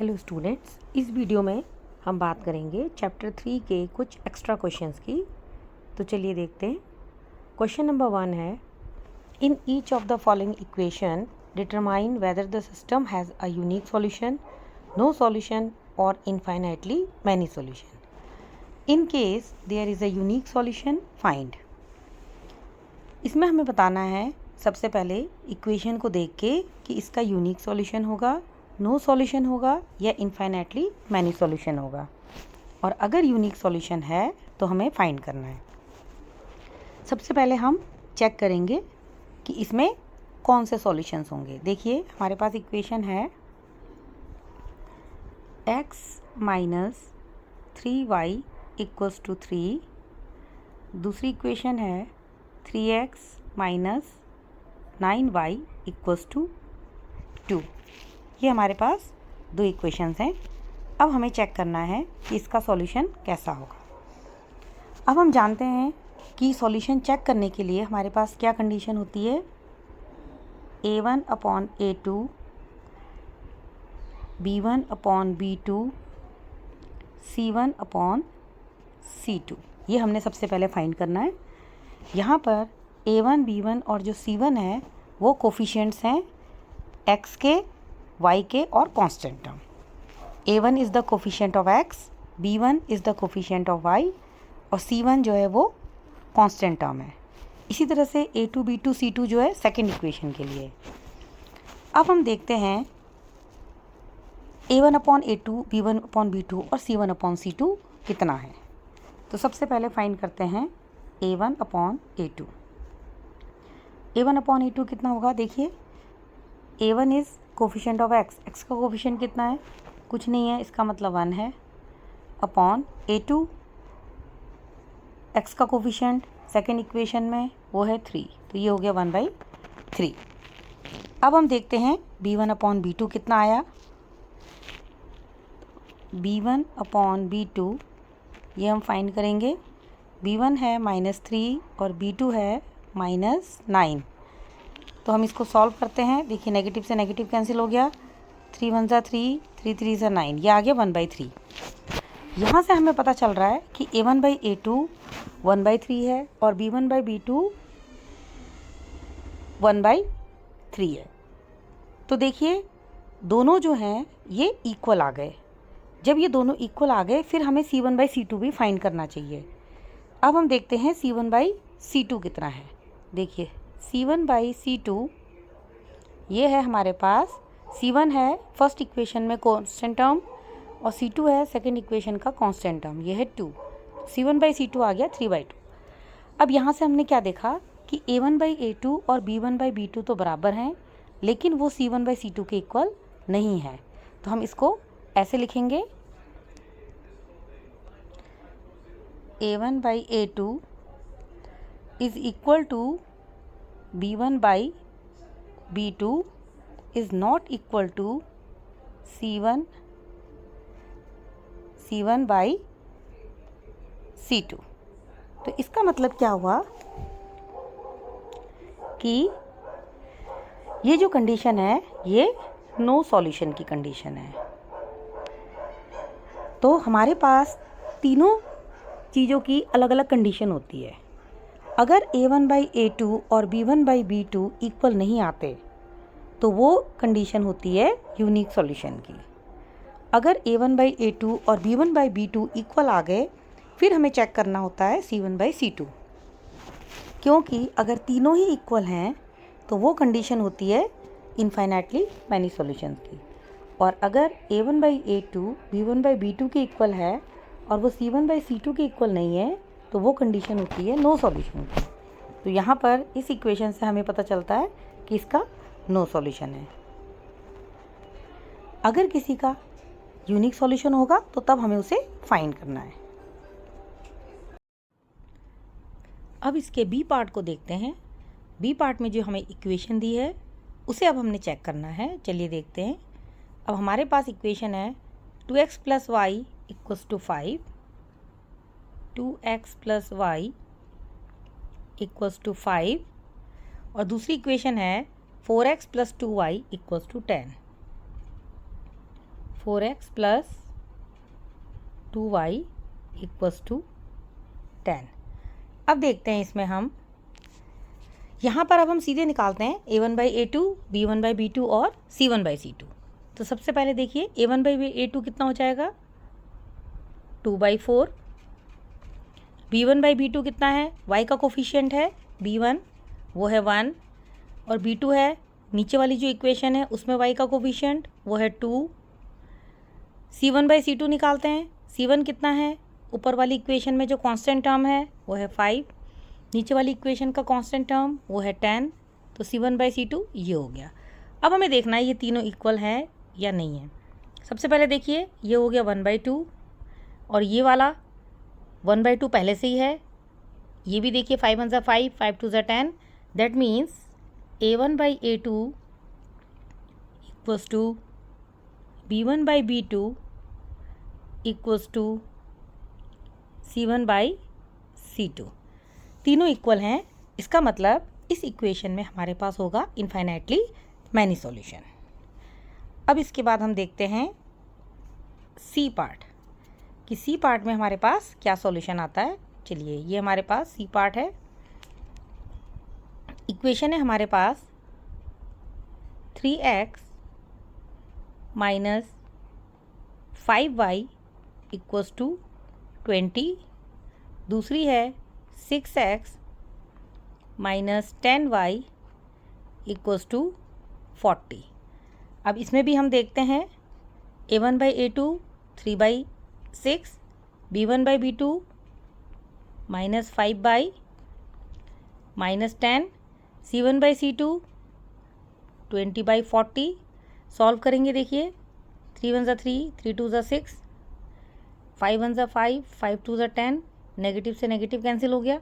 Hello students, इस video में हम बात करेंगे चैप्टर 3 के कुछ एक्स्ट्रा क्वेश्चंस की। तो चलिए देखते हैं। क्वेश्चन नंबर 1 है, in each of the following equation determine whether the system has a unique solution, no solution और infinitely many solution. In case there is a unique solution find. इसमें हमें बताना है सबसे पहले इक्वेशन को देख के कि इसका यूनिक सॉल्यूशन होगा, नो सॉल्यूशन होगा या इनफाइनाइटली मैनी सॉल्यूशन होगा। और अगर यूनिक सॉल्यूशन है तो हमें फाइंड करना है। सबसे पहले हम चेक करेंगे कि इसमें कौन से सॉल्यूशंस होंगे। देखिए हमारे पास इक्वेशन है x minus 3y equals to 3। दूसरी इक्वेशन है 3x minus 9y equals to 2। ये हमारे पास दो इक्वेशंस हैं। अब हमें चेक करना है कि इसका सॉल्यूशन कैसा होगा। अब हम जानते हैं कि सॉल्यूशन चेक करने के लिए हमारे पास क्या कंडीशन होती है, a1 upon a2, b1 upon b2, c1 upon c2। ये हमने सबसे पहले फाइंड करना है। यहाँ पर a1, b1 और जो c1 है वो कोफिशिएंट्स हैं x के, y के और constant term. a1 is the coefficient of x, b1 is the coefficient of y और c1 जो है वो कांस्टेंट टर्म है। इसी तरह से a2, b2, c2 जो है सेकंड इक्वेशन के लिए। अब हम देखते हैं a1 upon a2, b1 upon b2 और c1 अपॉन c2 कितना है। तो सबसे पहले फाइंड करते हैं a1 upon a2। a1 upon a2 कितना होगा, देखिए a1 is coefficient of x, x का कोफिशिएंट कितना है, कुछ नहीं है, इसका मतलब 1 है, अपॉन a2 x का कोफिशिएंट सेकेंड इक्वेशन में वो है 3, तो ये हो गया 1/3। अब हम देखते हैं b1 अपॉन b2 कितना आया। b1 अपॉन b2 ये हम फाइंड करेंगे। b1 है -3 और b2 है -9। तो हम इसको सॉल्व करते हैं। देखिए नेगेटिव से नेगेटिव कैंसिल हो गया, 3 1 3, 3 3 9, ये आ गया 1/3। यहाँ से हमें पता चल रहा है कि a1/a2 1/3 है और b1/b2 1/3 है। तो देखिए दोनों जो हैं ये इक्वल आ गए। जब ये दोनों इक्वल आ गए फिर हमें c1/c2 भी फाइंड करना चाहिए। अब हम देखते हैं c1/c2 कितना है। देखिए c1/c2 ये है हमारे पास, c1 है फर्स्ट इक्वेशन में कांस्टेंट टर्म और c2 है सेकंड इक्वेशन का कांस्टेंट टर्म, ये है 2। c1/c2 आ गया 3/2। अब यहाँ से हमने क्या देखा कि a1/a2 और b1/b2 तो बराबर हैं, लेकिन वो c1/c2 के इक्वल नहीं है। तो हम इसको ऐसे लिखेंगे, a1/a2 is equal to b1/b2 is not equal to c1/c2। तो इसका मतलब क्या हुआ कि ये जो कंडीशन है ये नो सॉल्यूशन की कंडीशन है। तो हमारे पास तीनों चीज़ों की अलग अलग कंडीशन होती है। अगर a1/a2 और b1/b2 इक्वल नहीं आते तो वो कंडीशन होती है यूनिक सॉल्यूशन की। अगर a1/a2 और b1/b2 इक्वल आ गए फिर हमें चेक करना होता है c1/c2, क्योंकि अगर तीनों ही इक्वल हैं तो वो कंडीशन होती है इनफाइनाइटली मैनी सॉल्यूशंस की। और अगर a1/a2 b1/b2 के इक्वल है और वो c1/c2 के इक्वल नहीं है तो वो कंडीशन होती है नो सॉल्यूशन की। तो यहाँ पर इस इक्वेशन से हमें पता चलता है कि इसका नो सॉल्यूशन है। अगर किसी का यूनिक सॉल्यूशन होगा तो तब हमें उसे फाइंड करना है। अब इसके बी पार्ट को देखते हैं। बी पार्ट में जो हमें इक्वेशन दी है उसे अब हमने चेक करना है। चलिए देखते हैं। अब हमारे पास इक्वेशन है 2x + y equals to 5, 2x + y equals to 5 और दूसरी इक्वेशन है 4x + 2y equals to 10। 4x plus 2y equals to 10। अब देखते हैं इसमें हम यहाँ पर अब हम सीधे निकालते हैं a1/a2, b1/b2 और c1/c2। तो सबसे पहले देखिए a1/a2 कितना हो जाएगा 2/4, b1/b2 कितना है, y का कोफिशिएंट है b1 वो है 1 और b2 है नीचे वाली जो इक्वेशन है उसमें y का कोफिशिएंट वो है 2। c1/c2 निकालते हैं, c1 कितना है, ऊपर वाली इक्वेशन में जो कांस्टेंट टर्म है वो है 5, नीचे वाली इक्वेशन का कांस्टेंट टर्म वो है 10। तो c1/c2 ये हो गया। अब हमें देखना है ये तीनों इक्वल हैं या नहीं है। सबसे पहले देखिए ये हो गया 1/2 और ये वाला 1/2 पहले से ही है। ये भी देखिए 5 1 ज़ा 5, 5 2 ज़ा 10। That means a1/a2 equals to b1/b2 equals to c1/c2। तीनों इक्वल हैं। इसका मतलब इस इक्वेशन में हमारे पास होगा इनफाइनाइटली मैनी सॉल्यूशन। अब इसके बाद हम देखते हैं सी पार्ट कि सी पार्ट में हमारे पास क्या सॉल्यूशन आता है। चलिए ये हमारे पास सी पार्ट है। इक्वेशन है हमारे पास 3x minus 5y equals to 20। दूसरी है 6x minus 10y equals to 40। अब इसमें भी हम देखते हैं a1/a2 3/6, b1/b2 minus 5y minus 10, c1/c2 20/40। Solve करेंगे देखिए 3 1 ज़ा 3, 3 2 ज़ा 6, 5 1 ज़ा 5, 5 2 ज़ा 10, नेगेटिव से नेगेटिव कैंसिल हो गया।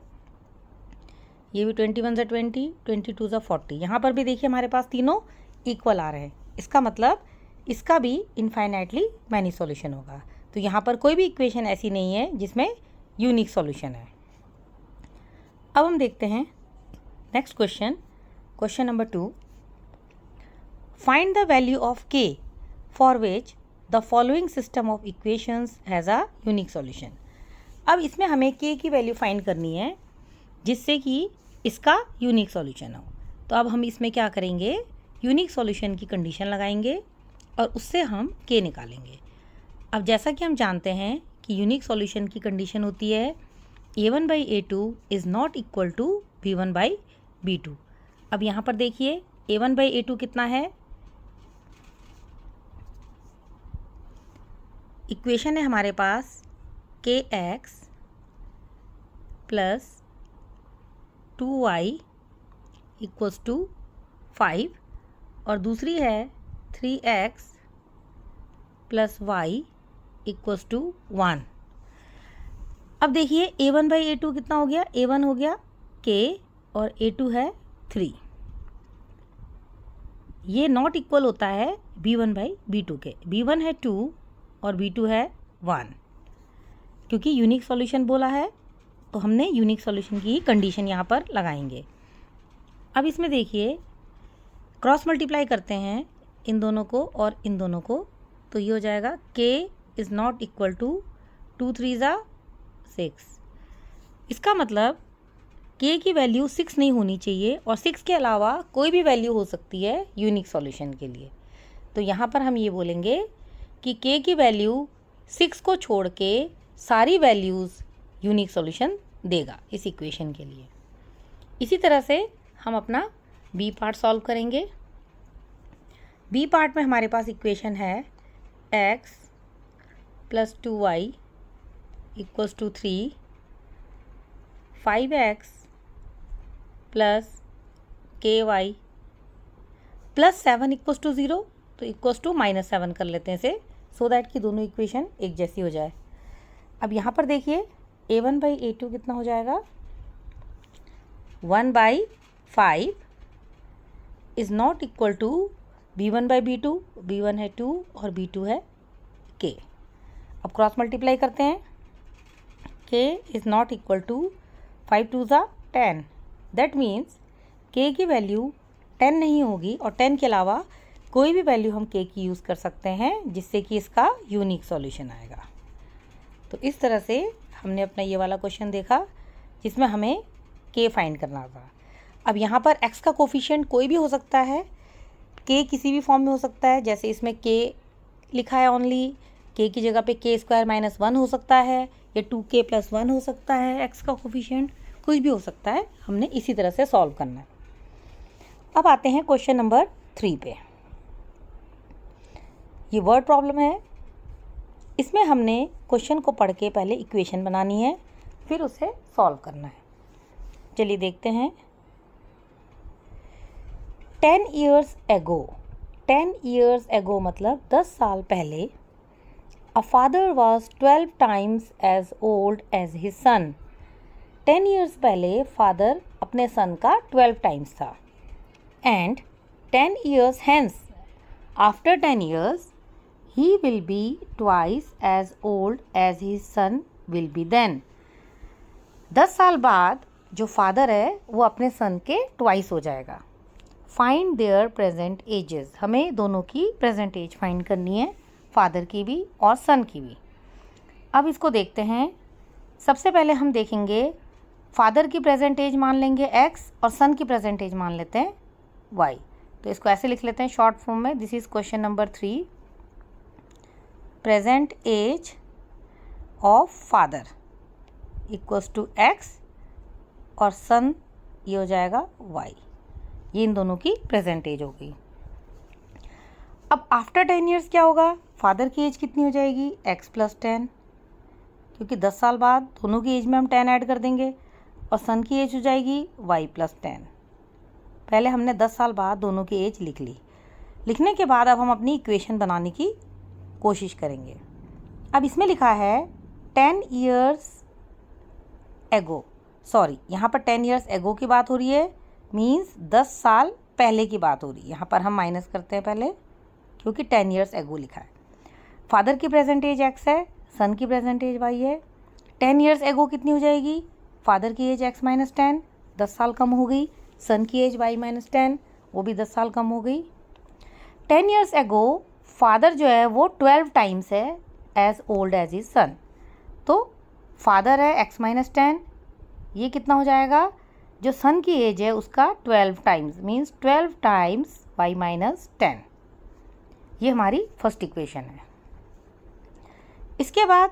ये भी 21 ज़ा 20, 22 ज़ा 40। यहाँ पर भी देखिए हमारे पास तीनों इक्वल आ रहे हैं। इसका मतलब इसका भी इनफाइनाइटली मैनी सॉल्यूशन होगा। तो यहाँ पर कोई भी इक्वेशन ऐसी नहीं है जिसमें यूनिक सॉल्यूशन है। अब हम देखते हैं next question, question number 2। Find the value of k for which the following system of equations has a unique solution. अब इसमें हमें k की वैल्यू फाइंड करनी है जिससे कि इसका यूनिक सॉल्यूशन हो। तो अब हम इसमें क्या करेंगे, यूनिक सॉल्यूशन की कंडीशन लगाएंगे और उससे हम k निकालेंगे। अब जैसा कि हम जानते हैं कि यूनिक सॉल्यूशन की कंडीशन होती है a1/a2 is not equal to b1/b2। अब यहाँ पर देखिए a1/a2 कितना है, इक्वेशन है हमारे पास kx plus 2y equals to 5 और दूसरी है 3x plus y equals to 1। अब देखिए a1/a2 कितना हो गया, a1 हो गया k और a2 है 3। ये नॉट इक्वल होता है b1/b2 के। b1 है 2 और b2 है 1। क्योंकि यूनिक सॉल्यूशन बोला है तो हमने यूनिक सॉल्यूशन की कंडीशन यहाँ पर लगाएंगे। अब इसमें देखिए क्रॉस मल्टीप्लाई करते हैं इन दोनों को और इन दोनों को, तो ये हो जाएगा k is not equal to 2 3 ज़ा 6। इसका मतलब k की वैल्यू 6 नहीं होनी चाहिए और 6 के अलावा कोई भी वैल्यू हो सकती है यूनिक सॉल्यूशन के लिए। तो यहाँ पर हम ये बोलेंगे कि k की वैल्यू 6 को छोड़ के सारी वैल्यूज़ यूनिक सॉल्यूशन देगा इस इक्वेशन के लिए। इसी तरह से हम अपना b पार्ट सॉल्व करेंगे। b पार्ट में हमारे पास इक्वेशन है x plus 2y equals to 3, 5x plus ky plus 7 equals to 0, तो इक्वल्स टू -7 कर लेते हैं इसे सो दैट कि दोनों इक्वेशन एक जैसी हो जाए। अब यहाँ पर देखिए a1/a2 कितना हो जाएगा, 1/5 is not equal to b1/b2, b1 है 2 और b2 है k। अब क्रॉस मल्टीप्लाई करते हैं, k is not equal to 5 2 ज़ा 10। दैट मीन्स k की वैल्यू 10 नहीं होगी और 10 के अलावा कोई भी वैल्यू हम k की यूज़ कर सकते हैं जिससे कि इसका यूनिक सॉल्यूशन आएगा। तो इस तरह से हमने अपना ये वाला क्वेश्चन देखा जिसमें हमें k फाइंड करना था। अब यहाँ पर x का कोफिशिएंट कोई भी हो सकता है, k किसी भी फॉर्म में हो सकता है, जैसे इसमें k लिखा है ओनली, k की जगह पे k² - 1 हो सकता है, या 2k + 1 हो सकता है। x का कोफिशिएंट कुछ भी हो सकता है, हमने इसी तरह से सॉल्व करना है। अब आते हैं क्वेश्चन नंबर 3 पे। ये वर्ड प्रॉब्लम है। इसमें हमने क्वेश्चन को पढ़ के पहले इक्वेशन बनानी है, फिर उसे सॉल्व करना है। चलिए देखते हैं। 10 years ago, 10 years ago मतलब 10 साल पहले, a father was 12 times as old as his son. 10 years पहले father अपने son का 12 times था। And 10 years hence, after 10 years, he will be twice as old as his son will be then. 10 साल बाद जो फादर है वो अपने सन के ट्वाइस हो जाएगा। फाइंड देयर प्रेजेंट एजेस, हमें दोनों की प्रेजेंट एज फाइंड करनी है, फादर की भी और सन की भी। अब इसको देखते हैं। सबसे पहले हम देखेंगे फादर की प्रेजेंट एज मान लेंगे x और सन की प्रेजेंट एज मान लेते हैं y। तो इसको ऐसे लिख लेते हैं शॉर्ट फॉर्म में। This is question number 3। Present age of father equals to x और सन ये हो जाएगा y। ये इन दोनों की प्रेजेंट एज हो गई। अब आफ्टर 10 ईयर्स क्या होगा? फादर की एज कितनी हो जाएगी? x + 10, क्योंकि 10 साल बाद दोनों की एज में हम 10 ऐड कर देंगे, और सन की एज हो जाएगी y + 10। पहले हमने 10 साल बाद दोनों की एज लिख ली। लिखने के बाद अब हम अपनी इक्वेशन बनाने की कोशिश करेंगे। अब इसमें लिखा है 10 years ago, सॉरी यहाँ पर 10 years ago की बात हो रही है, मीन्स 10 साल पहले की बात हो रही है। यहाँ पर हम माइनस करते हैं पहले, क्योंकि 10 years ago लिखा है। फादर की प्रेजेंट एज x है, सन की प्रेजेंट एज y है। 10 years ago कितनी हो जाएगी? फादर की एज x - 10, 10 साल कम हो गई। सन की एज y - 10, वो भी 10 साल कम हो गई। 10 years ago फादर जो है वो 12 टाइम्स है as old as his son. तो फादर है x - 10, ये कितना हो जाएगा? जो सन की एज है उसका 12 टाइम्स, मीन्स 12 टाइम्स y - 10। ये हमारी फर्स्ट इक्वेशन है। इसके बाद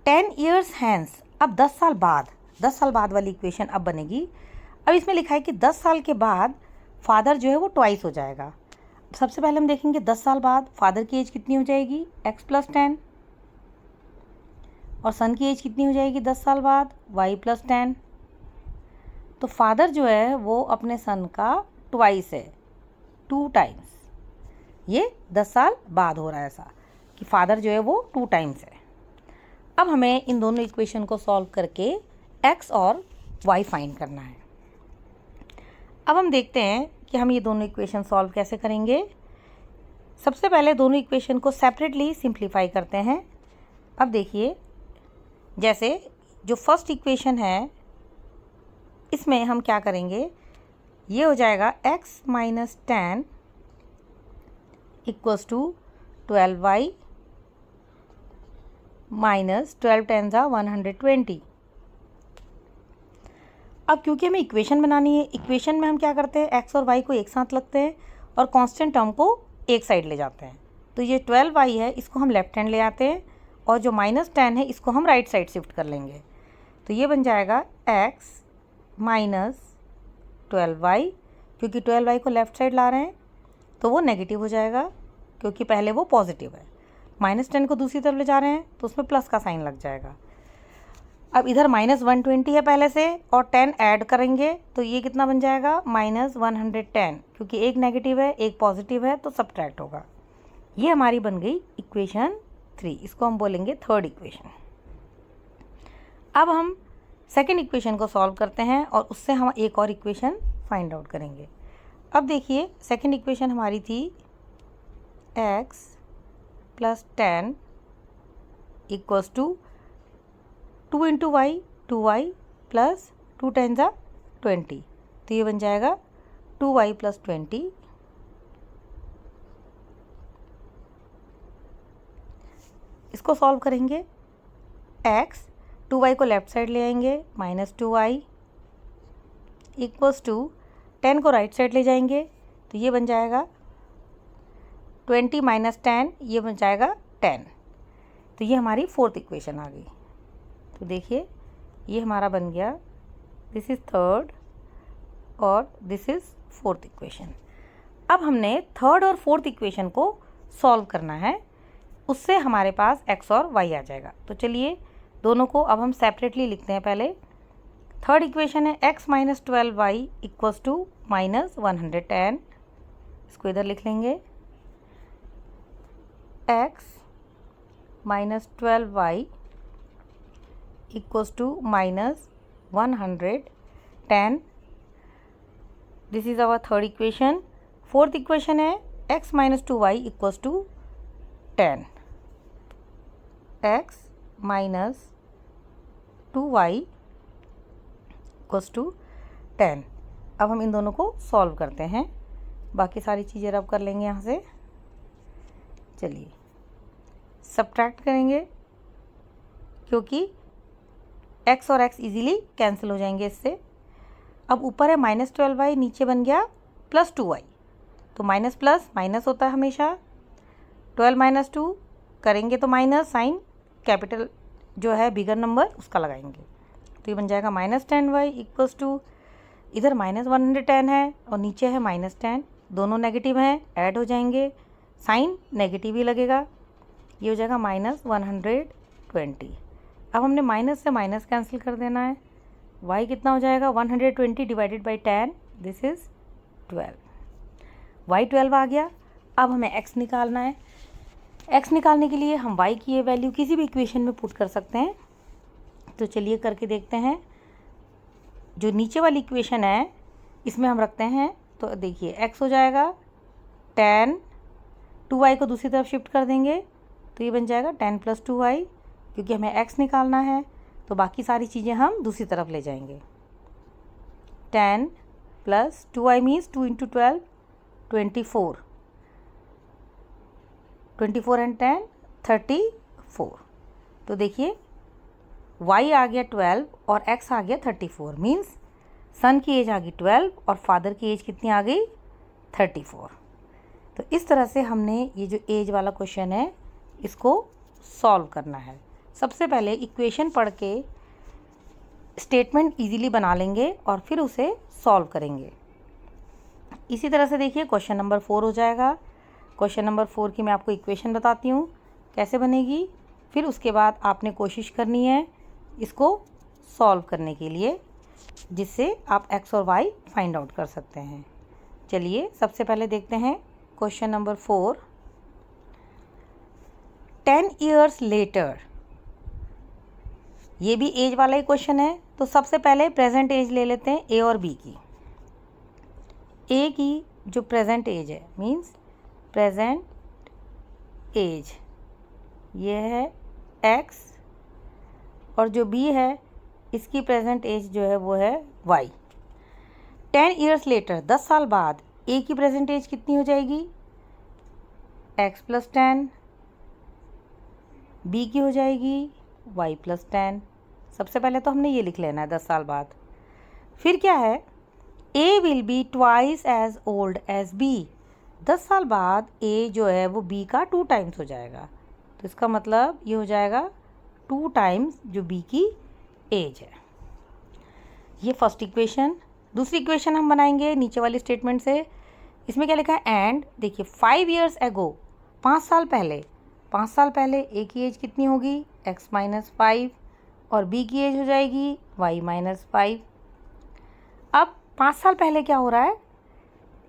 10 years hence, अब 10 साल बाद, 10 साल बाद वाली इक्वेशन अब बनेगी। अब इसमें लिखा है कि 10 साल के बाद फादर जो है वो ट्वाइस हो जाएगा। सबसे पहले हम देखेंगे 10 साल बाद फादर की एज कितनी हो जाएगी? x + 10, और सन की एज कितनी हो जाएगी 10 साल बाद? y + 10। तो फादर जो है वो अपने सन का ट्वाइस है, 2 टाइम्स। ये 10 साल बाद हो रहा है ऐसा कि फादर जो है वो 2 टाइम्स है। अब हमें इन दोनों इक्वेशन को सॉल्व करके x और y फाइंड करना है। अब हम देखते हैं कि हम ये दोनों इक्वेशन सॉल्व कैसे करेंगे। सबसे पहले दोनों इक्वेशन को सेपरेटली सिंप्लीफाई करते हैं। अब देखिए, जैसे जो फर्स्ट इक्वेशन है इसमें हम क्या करेंगे, ये हो जाएगा x - 10 equals to 12y minus 12 × 10 = 120। अब क्योंकि हमें इक्वेशन बनानी है, इक्वेशन में हम क्या करते हैं, x और y को एक साथ लगते हैं और कांस्टेंट टर्म को एक साइड ले जाते हैं। तो ये 12y है, इसको हम लेफ्ट हैंड ले आते हैं, और जो -10 है इसको हम राइट साइड शिफ्ट कर लेंगे। तो ये बन जाएगा x - 12y, क्योंकि 12y को लेफ्ट साइड ला रहे हैं तो वो नेगेटिव हो जाएगा, क्योंकि पहले वो पॉजिटिव है। -10 को दूसरी तरफ ले जा रहे हैं तो उसमें प्लस का साइन लग जाएगा। अब इधर -120 है पहले से, और 10 ऐड करेंगे तो ये कितना बन जाएगा? -110, क्योंकि एक नेगेटिव है एक पॉजिटिव है तो सब्ट्रैक्ट होगा। ये हमारी बन गई इक्वेशन 3, इसको हम बोलेंगे थर्ड इक्वेशन। अब हम सेकेंड इक्वेशन को सॉल्व करते हैं और उससे हम एक और इक्वेशन फाइंड आउट करेंगे। अब देखिए, सेकेंड इक्वेशन हमारी थी x + 10 equals to 2 × y, 2y + 2 × 20। तो ये बन जाएगा 2y + 20 इसको सॉल्व करेंगे। x 2y को लेफ्ट साइड ले आएंगे, -2y इक्वल्स टू 10 को राइट साइड ले जाएंगे तो ये बन जाएगा 20 माइनस 10, ये बन जाएगा 10। तो ये हमारी फोर्थ इक्वेशन आ गई। तो देखिए ये हमारा बन गया, दिस इज़ थर्ड और दिस इज़ फोर्थ इक्वेशन। अब हमने थर्ड और फोर्थ इक्वेशन को सॉल्व करना है, उससे हमारे पास x और y आ जाएगा। तो चलिए दोनों को अब हम सेपरेटली लिखते हैं। पहले थर्ड इक्वेशन है x minus 12y equals to -110, इसको इधर लिख लेंगे। x minus 12y equals to -110, this is our third equation. Fourth equation है x minus 2y equals to 10, x minus 2y equals to 10। अब हम इन दोनों को सॉल्व करते हैं, बाकी सारी चीज़ें रब कर लेंगे यहाँ से। चलिए सब्ट्रैक्ट करेंगे क्योंकि x और x इजीली कैंसिल हो जाएंगे इससे। अब ऊपर है -12y, नीचे बन गया +2y, तो माइनस प्लस माइनस होता है हमेशा। 12 माइनस 2 करेंगे तो माइनस, साइन कैपिटल जो है बिगर नंबर उसका लगाएंगे, तो ये बन जाएगा -10y इक्वल्स टू, इधर -110 है और नीचे है -10, दोनों नेगेटिव हैं, ऐड हो जाएंगे, साइन नेगेटिव ही लगेगा, ये हो जाएगा -120। अब हमने माइनस से माइनस कैंसिल कर देना है। y कितना हो जाएगा, 120 divided by 10, this is 12। y 12 आ गया। अब हमें x निकालना है। x निकालने के लिए हम y की ये वैल्यू किसी भी इक्वेशन में पुट कर सकते हैं, तो चलिए करके देखते हैं। जो नीचे वाली इक्वेशन है इसमें हम रखते हैं, तो देखिए x हो जाएगा 10, 2y को दूसरी तरफ शिफ्ट कर देंगे तो ये बन जाएगा 10 + 2y, क्योंकि हमें x निकालना है तो बाकी सारी चीज़ें हम दूसरी तरफ ले जाएंगे। 10 + 2y मीन्स 2 × 12 24, 24 एंड 10 34। तो देखिए y आ गया 12 और x आ गया 34, मीन्स सन की एज आ गई 12 और फादर की एज कितनी आ गई 34। तो इस तरह से हमने ये जो एज वाला क्वेश्चन है इसको सॉल्व करना है। सबसे पहले इक्वेशन पढ़ के स्टेटमेंट इजीली बना लेंगे और फिर उसे सॉल्व करेंगे। इसी तरह से देखिए क्वेश्चन नंबर 4 हो जाएगा। क्वेश्चन नंबर 4 की मैं आपको इक्वेशन बताती हूँ कैसे बनेगी, फिर उसके बाद आपने कोशिश करनी है इसको सॉल्व करने के लिए, जिससे आप x और y फाइंड आउट कर सकते हैं। चलिए सबसे पहले देखते हैं क्वेश्चन नंबर 4। 10 years later, ये भी एज वाला ही क्वेश्चन है, तो सबसे पहले प्रेजेंट एज ले लेते हैं a और b की। a की जो प्रेजेंट एज है मींस प्रेजेंट एज, ये है x, और जो b है इसकी प्रेजेंट एज जो है वो है y। 10 years later, 10 साल बाद a की प्रेजेंट एज कितनी हो जाएगी, x + 10, b की हो जाएगी y + 10। सबसे पहले तो हमने ये लिख लेना है 10 साल बाद। फिर क्या है, a will be twice as old as b, 10 साल बाद a जो है वो b का 2 टाइम्स हो जाएगा, तो इसका मतलब ये हो जाएगा 2 टाइम्स जो b की एज है। ये फर्स्ट इक्वेशन। दूसरी इक्वेशन हम बनाएंगे नीचे वाली स्टेटमेंट से। इसमें क्या लिखा है, एंड देखिए 5 years ago, 5 साल पहले, 5 साल पहले a की एज कितनी होगी, x - 5, और b की एज हो जाएगी y - 5। अब 5 साल पहले क्या हो रहा है,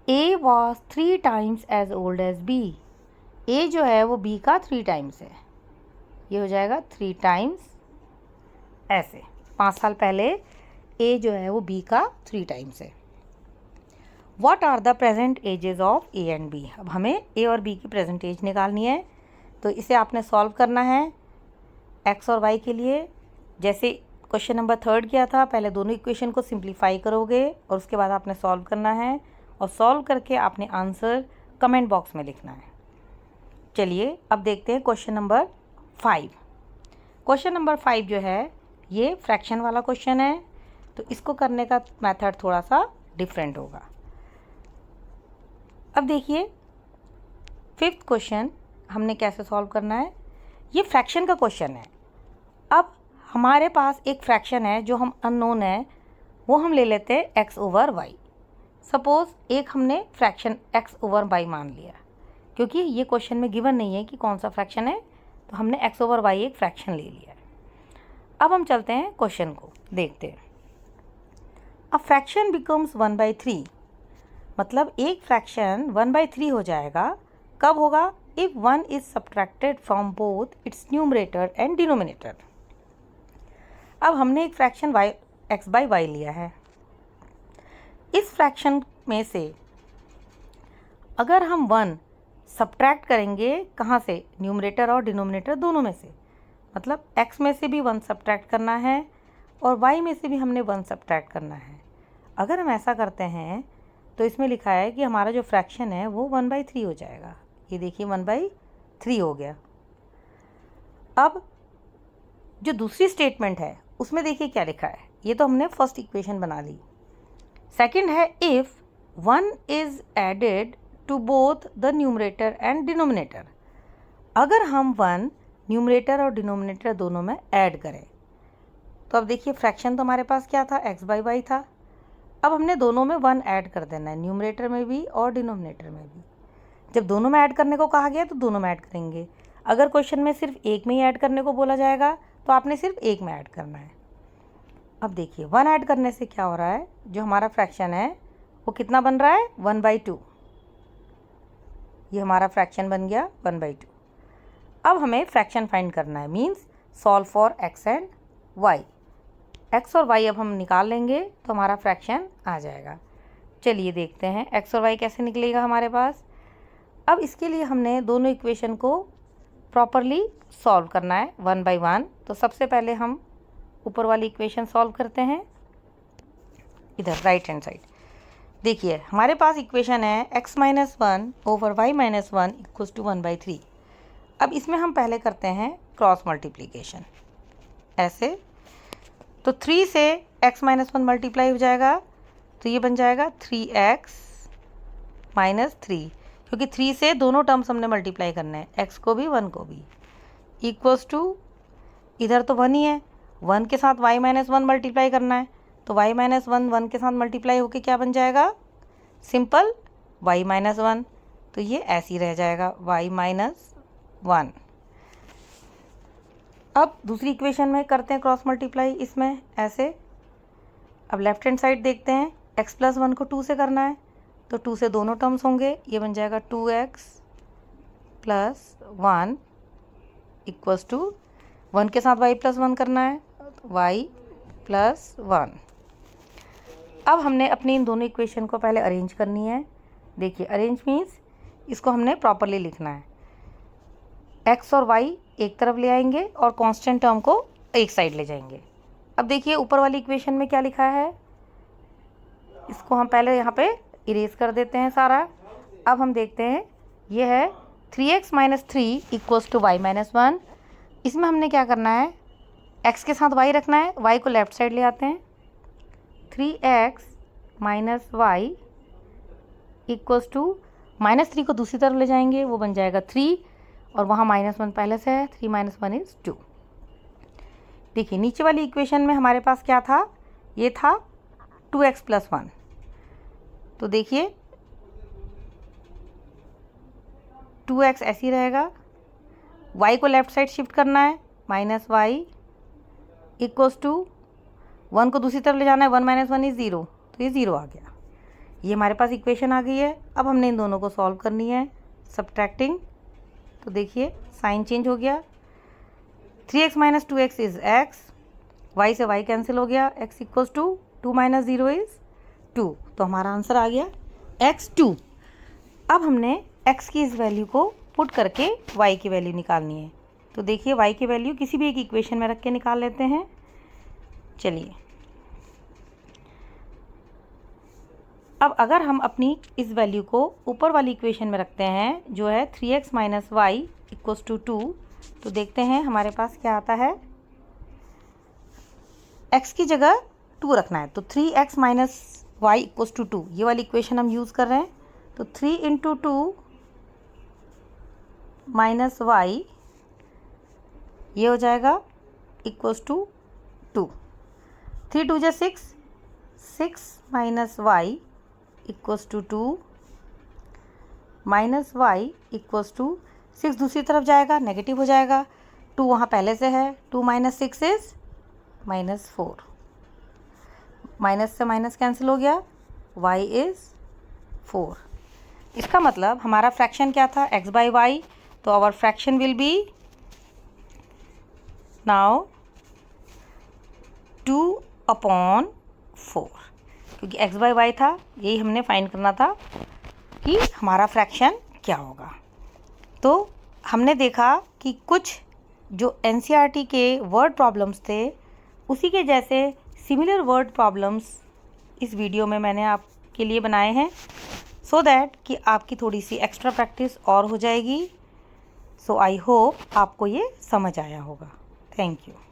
a was 3 times as old as b, a जो है वो b का 3 टाइम्स है, ये हो जाएगा 3 टाइम्स, ऐसे 5 साल पहले a जो है वो b का 3 टाइम्स है। What are the present ages of a and b? अब हमें a और b की प्रेजेंट एज निकालनी है, तो इसे आपने सॉल्व करना है x और y के लिए। जैसे क्वेश्चन नंबर 3 किया था, पहले दोनों इक्वेशन को सिंप्लीफाई करोगे और उसके बाद आपने सॉल्व करना है, और सॉल्व करके आपने आंसर कमेंट बॉक्स में लिखना है। चलिए अब देखते हैं क्वेश्चन नंबर 5। क्वेश्चन नंबर 5 जो है ये फ्रैक्शन वाला क्वेश्चन है, तो इसको करने का मेथड थोड़ा सा डिफरेंट होगा। अब देखिए 5th क्वेश्चन हमने कैसे सॉल्व करना है। ये फ्रैक्शन का क्वेश्चन है। अब हमारे पास एक फ्रैक्शन है जो हम अननोन है, वो हम ले लेते हैं x ओवर वाई। सपोज़ एक हमने फ्रैक्शन x ओवर वाई मान लिया, क्योंकि ये क्वेश्चन में गिवन नहीं है कि कौन सा फ्रैक्शन है, तो हमने x ओवर वाई एक फ्रैक्शन ले लिया है। अब हम चलते हैं क्वेश्चन को देखते हैं। अ फ्रैक्शन बिकम्स 1/3, मतलब एक फ्रैक्शन 1/3 हो जाएगा। कब होगा? If 1 is subtracted from both it's numerator and denominator. अब हमने एक फ्रैक्शन y x/y लिया है। इस फ्रैक्शन में से अगर हम 1 सब्ट्रैक्ट करेंगे, कहाँ से? न्यूमरेटर और डिनोमिनेटर दोनों में से, मतलब x में से भी 1 सब्ट्रैक्ट करना है और y में से भी हमने 1 सब्ट्रैक्ट करना है। अगर हम ऐसा करते हैं तो इसमें लिखा है कि हमारा जो फ्रैक्शन है वो 1/3 हो जाएगा। ये देखिए 1/3 हो गया। अब जो दूसरी स्टेटमेंट है उसमें देखिए क्या लिखा है। ये तो हमने फर्स्ट इक्वेशन बना ली। सेकंड है if 1 is added to both the numerator and denominator. अगर हम 1 न्यूमरेटर और डिनोमिनेटर दोनों में ऐड करें, तो अब देखिए फ्रैक्शन तो हमारे पास क्या था? x/y था। अब हमने दोनों में 1 ऐड कर देना है, न्यूमरेटर में भी और डिनोमिनेटर में भी। जब दोनों में ऐड करने को कहा गया तो दोनों में ऐड करेंगे। अगर क्वेश्चन में सिर्फ एक में ही ऐड करने को बोला जाएगा तो आपने सिर्फ एक में ऐड करना है। अब देखिए 1 ऐड करने से क्या हो रहा है, जो हमारा फ्रैक्शन है वो कितना बन रहा है? 1/2। ये हमारा फ्रैक्शन बन गया 1/2। अब हमें फ्रैक्शन फाइंड करना है, means solve for x and y। x और y अब हम निकाल लेंगे तो हमारा फ्रैक्शन आ जाएगा। चलिए देखते हैं x और y कैसे निकलेगा हमारे पास। अब इसके लिए हमने दोनों इक्वेशन को प्रॉपरली सॉल्व करना है 1 by 1। तो सबसे पहले हम ऊपर वाली इक्वेशन सॉल्व करते हैं, इधर राइट हैंड साइड। देखिए हमारे पास इक्वेशन है x - 1 over y - 1 equals to 1/3। अब इसमें हम पहले करते हैं क्रॉस मल्टीप्लिकेशन ऐसे। तो 3 से x - 1 मल्टीप्लाई हो जाएगा, तो ये बन जाएगा 3x - 3, क्योंकि 3 से दोनों टर्म्स हमने मल्टीप्लाई करने हैं, x को भी 1 को भी, इक्वल्स टू इधर तो 1 ही है, 1 के साथ y - 1 मल्टीप्लाई करना है, तो y - 1 के साथ मल्टीप्लाई होके क्या बन जाएगा? Simple y - 1। तो ये ऐसे ही रह जाएगा y - 1। अब दूसरी इक्वेशन में करते हैं क्रॉस मल्टीप्लाई इसमें ऐसे। अब लेफ्ट हैंड साइड देखते हैं, x + 1 को 2 से करना है, तो 2 से दोनों टर्म्स होंगे, ये बन जाएगा 2x + 1 इक्वल्स टू 1 के साथ y + 1 करना है, y + 1। अब हमने अपनी इन दोनों इक्वेशन को पहले अरेंज करनी है। देखिए अरेंज मीन्स इसको हमने प्रॉपरली लिखना है। x और y एक तरफ ले आएंगे और कांस्टेंट टर्म को एक साइड ले जाएंगे। अब देखिए ऊपर वाली इक्वेशन में क्या लिखा है, इसको हम पहले यहाँ पे इरेज कर देते हैं सारा। अब हम देखते हैं ये है 3x - 3 इक्वल्स टू y - 1। इसमें हमने क्या करना है, x के साथ y रखना है, y को लेफ्ट साइड ले आते हैं, 3x - y इक्वल्स टू -3 को दूसरी तरफ ले जाएंगे, वो बन जाएगा 3 और वहाँ -1 पहले से है, 3 - 1 इज़ 2। देखिए नीचे वाली इक्वेशन में हमारे पास क्या था, ये था 2x + 1। तो देखिए 2x ऐसे ही रहेगा, y को लेफ्ट साइड शिफ्ट करना है, -y इक्वल्स टू 1 को दूसरी तरफ ले जाना है, 1 - 1 इज़ 0, तो ये 0 आ गया। ये हमारे पास इक्वेशन आ गई है। अब हमने इन दोनों को सॉल्व करनी है सब्ट्रैक्टिंग। तो देखिए साइन चेंज हो गया, 3x - 2x is x, y से y कैंसिल हो गया, x इक्वल्स टू 2 - 0 इज़ 2। तो हमारा आंसर आ गया x2। अब हमने x की इस वैल्यू को पुट करके y की वैल्यू निकालनी है। तो देखिए y की वैल्यू किसी भी एक इक्वेशन में रख के निकाल लेते हैं। चलिए अब अगर हम अपनी इस वैल्यू को ऊपर वाली इक्वेशन में रखते हैं जो है 3x - y इक्वल्स टू 2, तो देखते हैं हमारे पास क्या आता है। x की जगह 2 रखना है, तो 3x minus y equals to 2, ये वाली इक्वेशन हम यूज़ कर रहे हैं। तो 3 इंटू 2 माइनस वाई, ये हो जाएगा इक्वल्स टू 2। 3 2 जा 6, 6 minus y equals to 2, minus y equals to 6 दूसरी तरफ जाएगा, नेगेटिव हो जाएगा, 2 वहाँ पहले से है, 2 माइनस 6 इज़ -4, माइनस से माइनस कैंसिल हो गया, y इज़ 4। इसका मतलब हमारा फ्रैक्शन क्या था, x बाई वाई, तो our fraction will be now 2/4, क्योंकि x बाई वाई था, यही हमने फाइंड करना था कि हमारा फ्रैक्शन क्या होगा। तो हमने देखा कि कुछ जो NCERT के वर्ड प्रॉब्लम्स थे उसी के जैसे सिमिलर वर्ड प्रॉब्लम्स इस वीडियो में मैंने आपके लिए बनाए हैं, सो दैट कि आपकी थोड़ी सी एक्स्ट्रा प्रैक्टिस और हो जाएगी। सो आई होप आपको ये समझ आया होगा। Thank you.